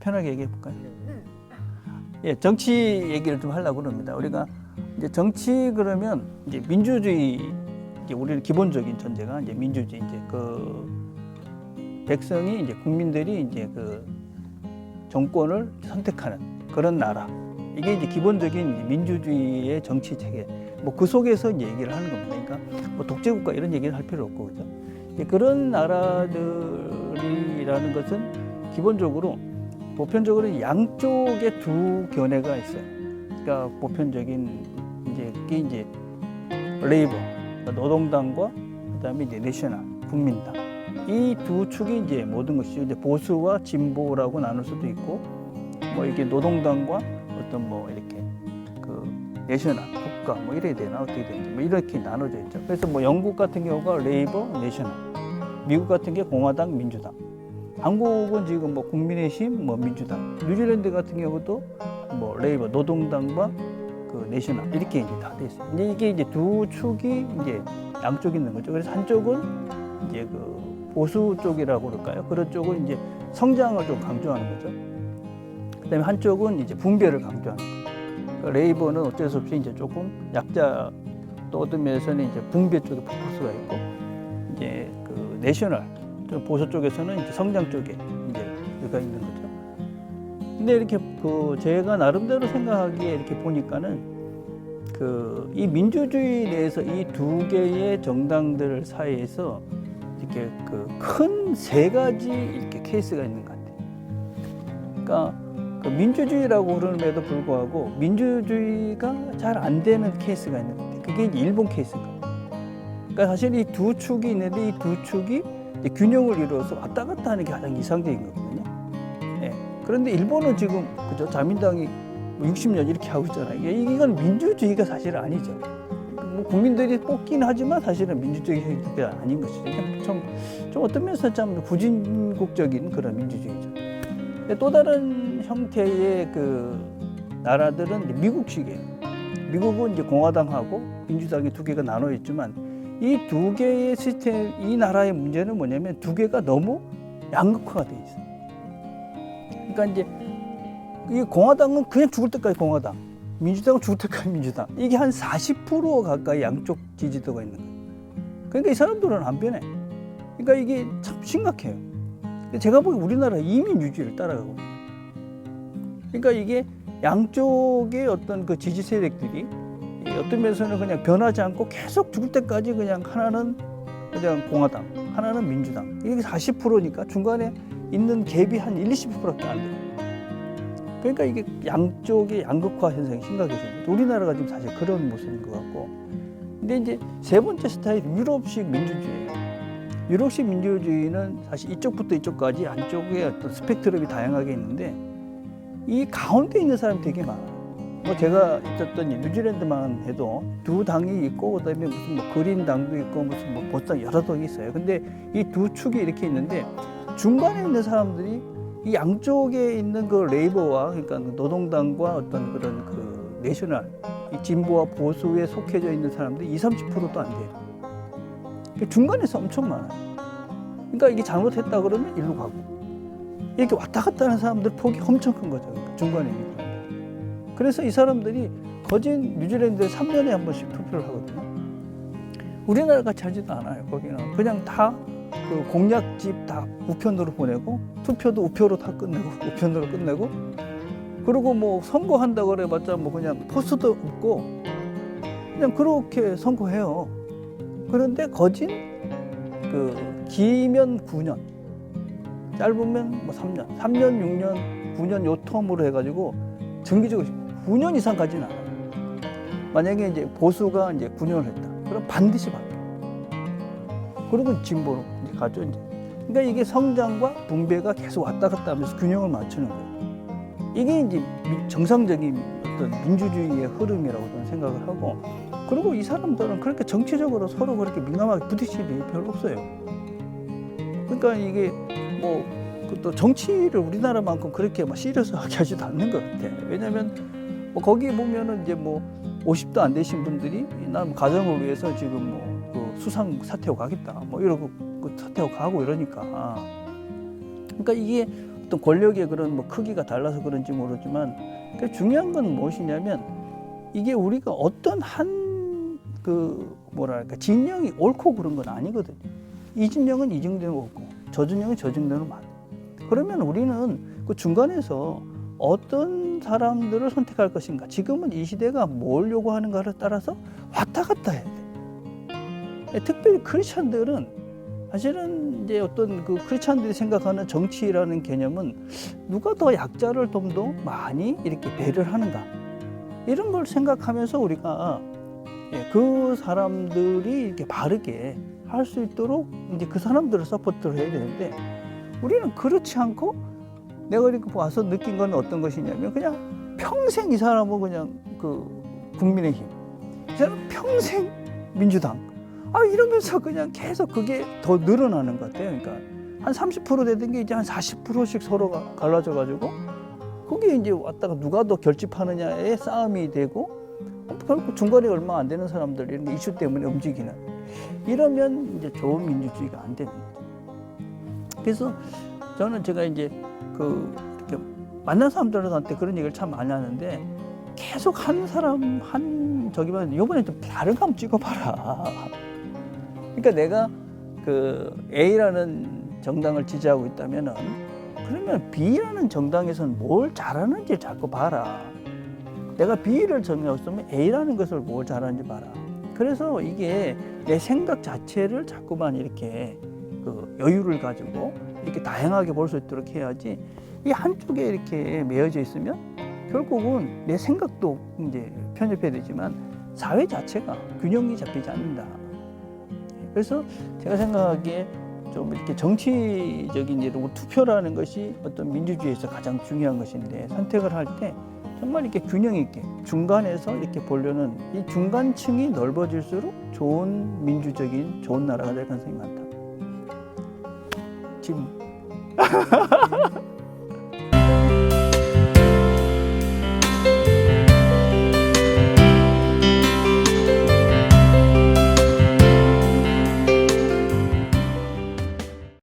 편하게 얘기해 볼까요? 예, 정치 얘기를 좀 하려고 합니다. 우리가 이제 정치 그러면 이제 민주주의, 이제 우리는 기본적인 전제가 이제 민주주의, 이제 그 백성이 이제 국민들이 이제 그 정권을 선택하는 그런 나라. 이게 이제 기본적인 민주주의의 정치 체계. 뭐 그 속에서 이제 얘기를 하는 겁니다. 그러니까 뭐 독재국가 이런 얘기를 할 필요 없고, 그죠? 그런 나라들이라는 것은 기본적으로 보편적으로 양쪽에 두 견해가 있어요. 그러니까 보편적인 이제 레이버, 노동당과 그다음에 이제 내셔널, 국민당. 이 두 축이 이제 모든 것이 이제 보수와 진보라고 나눌 수도 있고, 뭐 이게 노동당과 어떤 뭐 이렇게 그 내셔널, 국가 뭐 이래야 되나 어떻게 되는지 뭐 이렇게 나눠져 있죠. 그래서 뭐 영국 같은 경우가 레이버, 내셔널, 미국 같은 게 공화당, 민주당. 한국은 지금 뭐 국민의힘, 뭐 민주당. 뉴질랜드 같은 경우도 뭐 레이버, 노동당과 그 내셔널 이렇게 이제 다 돼 있어요. 이제 이게 이제 두 축이 이제 양쪽 있는 거죠. 그래서 한쪽은 이제 그 보수 쪽이라고 그럴까요? 그런 쪽은 이제 성장을 좀 강조하는 거죠. 그다음에 한쪽은 이제 분배를 강조하는 거예요. 그러니까 레이버는 어쩔 수 없이 이제 조금 약자 또 어떤 면에서는 이제 분배 쪽에 포커스가 있고, 이제 그 내셔널 좀 보수 쪽에서는 이제 성장 쪽에 이제 여가 있는 거죠. 근데 이렇게 그 제가 나름대로 생각하기에 이렇게 보니까는 그 이 민주주의 내에서 이 두 개의 정당들 사이에서 이렇게 그 큰 세 가지 이렇게 케이스가 있는 것 같아요. 그러니까 그 민주주의라고 그러는데도 불구하고 민주주의가 잘 안 되는 케이스가 있는 것 같아요. 그게 이제 일본 케이스인 것 같아요. 그러니까 사실 이 두 축이 있는데 이 두 축이 이제 균형을 이루어서 왔다 갔다 하는 게 가장 이상적인 거거든요. 예. 그런데 일본은 지금 그죠? 자민당이 60년 이렇게 하고 있잖아요. 이건 민주주의가 사실 아니죠. 뭐 국민들이 뽑긴 하지만 사실은 민주주의가 아닌 것이죠. 좀 어떤 면에서 참 후진국적인 그런 민주주의죠. 또 다른 형태의 그 나라들은 이제 미국식이에요. 미국은 이제 공화당하고 민주당이 두 개가 나눠 있지만 이 두 개의 시스템, 이 나라의 문제는 뭐냐면 두 개가 너무 양극화가 돼 있어요. 그러니까 이제 이 공화당은 그냥 죽을 때까지 공화당, 민주당은 죽을 때까지 민주당. 이게 한 40% 가까이 양쪽 지지도가 있는 거예요. 그러니까 이 사람들은 안 변해. 그러니까 이게 참 심각해요. 제가 보기엔 우리나라 이민주주의를 따라가고 있는 거예요. 그러니까 이게 양쪽의 어떤 그 지지 세력들이 어떤 면에서는 그냥 변하지 않고 계속 죽을 때까지 그냥 하나는 그냥 공화당, 하나는 민주당. 이게 40%니까 중간에 있는 갭이 한 20%밖에 안 돼요. 그러니까 이게 양쪽의 양극화 현상이 심각해져요. 우리나라가 지금 사실 그런 모습인 것 같고. 근데 이제 세 번째 스타일 유럽식 민주주의예요. 유럽식 민주주의는 사실 이쪽부터 이쪽까지 안쪽에 어떤 스펙트럼이 다양하게 있는데 이 가운데 있는 사람이 되게 많아요. 뭐 제가 있었던 뉴질랜드만 해도 두 당이 있고 그다음에 무슨 뭐 그린 당도 있고 무슨 뭐 보통 여러 당이 있어요. 근데 이 두 축이 이렇게 있는데 중간에 있는 사람들이 이 양쪽에 있는 그 레이버와 그러니까 노동당과 어떤 그런 그 내셔널 이 진보와 보수에 속해져 있는 사람들이 30%도 안 돼요. 중간에서 엄청 많아요. 그러니까 이게 잘못했다 그러면 일로 가고 이렇게 왔다 갔다 하는 사람들 폭이 엄청 큰 거죠. 그러니까 중간에 있는 사람들. 그래서 이 사람들이 거진 뉴질랜드에 3년에 한 번씩 투표를 하거든요. 우리나라 같이 하지도 않아요. 거기는 그냥 다 그 공약집 다 우편으로 보내고 투표도 우표로 다 끝내고 우편으로 끝내고 그리고 뭐 선거한다고 그래봤자 뭐 그냥 포스도 없고 그냥 그렇게 선거해요. 그런데 거진 그 길면 9년, 짧으면 뭐 3년, 6년, 9년 요 텀으로 해가지고 정기적으로 9년 이상 가지는 않아요. 만약에 이제 보수가 이제 9년을 했다. 그럼 반드시 바뀌어요. 그리고 진보로 이제 가죠. 이제. 그러니까 이게 성장과 분배가 계속 왔다 갔다 하면서 균형을 맞추는 거예요. 이게 이제 정상적인 어떤 민주주의의 흐름이라고 저는 생각을 하고, 그리고 이 사람들은 그렇게 정치적으로 서로 그렇게 민감하게 부딪힐 일이 별로 없어요. 그러니까 이게 뭐 또 정치를 우리나라만큼 그렇게 막 시리어스하게 하지도 않는 것 같아요. 왜냐하면 뭐 거기 보면은 이제 뭐 50도 안 되신 분들이 난 가정을 위해서 지금 뭐 그 수상 사퇴하고 가겠다 뭐 이러고 그 사퇴하고 가고 이러니까. 그러니까 이게 어떤 권력의 그런 뭐 크기가 달라서 그런지 모르지만 그 중요한 건 무엇이냐면 이게 우리가 어떤 한 그 뭐랄까 진영이 옳고 그런 건 아니거든요. 이 진영은 이 정도는 옳고 저 진영은 저 정도는 맞아. 그러면 우리는 그 중간에서 어떤 사람들을 선택할 것인가. 지금은 이 시대가 뭘 요구하는가를 따라서 왔다 갔다 해야 돼. 특별히 크리스찬들은 사실은 이제 어떤 그 크리스찬들이 생각하는 정치라는 개념은 누가 더 약자를 좀 더 많이 이렇게 배려를 하는가 이런 걸 생각하면서 우리가 그 사람들이 이렇게 바르게 할 수 있도록 이제 그 사람들을 서포트를 해야 되는데 우리는 그렇지 않고 내가 이렇게 와서 느낀 건 어떤 것이냐면 그냥 평생 이 사람은 그냥 그 국민의힘, 이 사람은 평생 민주당. 이러면서 그냥 계속 그게 더 늘어나는 것 같아요. 그러니까 한 30% 되던 게 이제 한 40%씩 서로가 갈라져가지고 그게 이제 왔다가 누가 더 결집하느냐의 싸움이 되고 결국 중간에 얼마 안 되는 사람들 이런 이슈 때문에 움직이는 이러면 이제 좋은 민주주의가 안 되는 거죠. 그래서 저는 제가 이제 이렇게 만난 사람들한테 그런 얘기를 참 많이 하는데 계속 한 사람 저기만 이번에 좀 다른 거 한번 찍어봐라. 그러니까 내가 그 A라는 정당을 지지하고 있다면은 그러면 B라는 정당에서는 뭘 잘하는지 자꾸 봐라. 내가 B를 정하고 있으면 A라는 것을 뭘 잘하는지 봐라. 그래서 이게 내 생각 자체를 자꾸만 이렇게 그 여유를 가지고 이렇게 다양하게 볼 수 있도록 해야지 이 한쪽에 이렇게 매여져 있으면 결국은 내 생각도 이제 편협해야 되지만 사회 자체가 균형이 잡히지 않는다. 그래서 제가 생각하기에 좀 이렇게 정치적인 예로 투표라는 것이 어떤 민주주의에서 가장 중요한 것인데 선택을 할 때 정말 이렇게 균형 있게 중간에서 이렇게 보려는 이 중간층이 넓어질수록 좋은 민주적인 좋은 나라가 될 가능성이 많다. 지금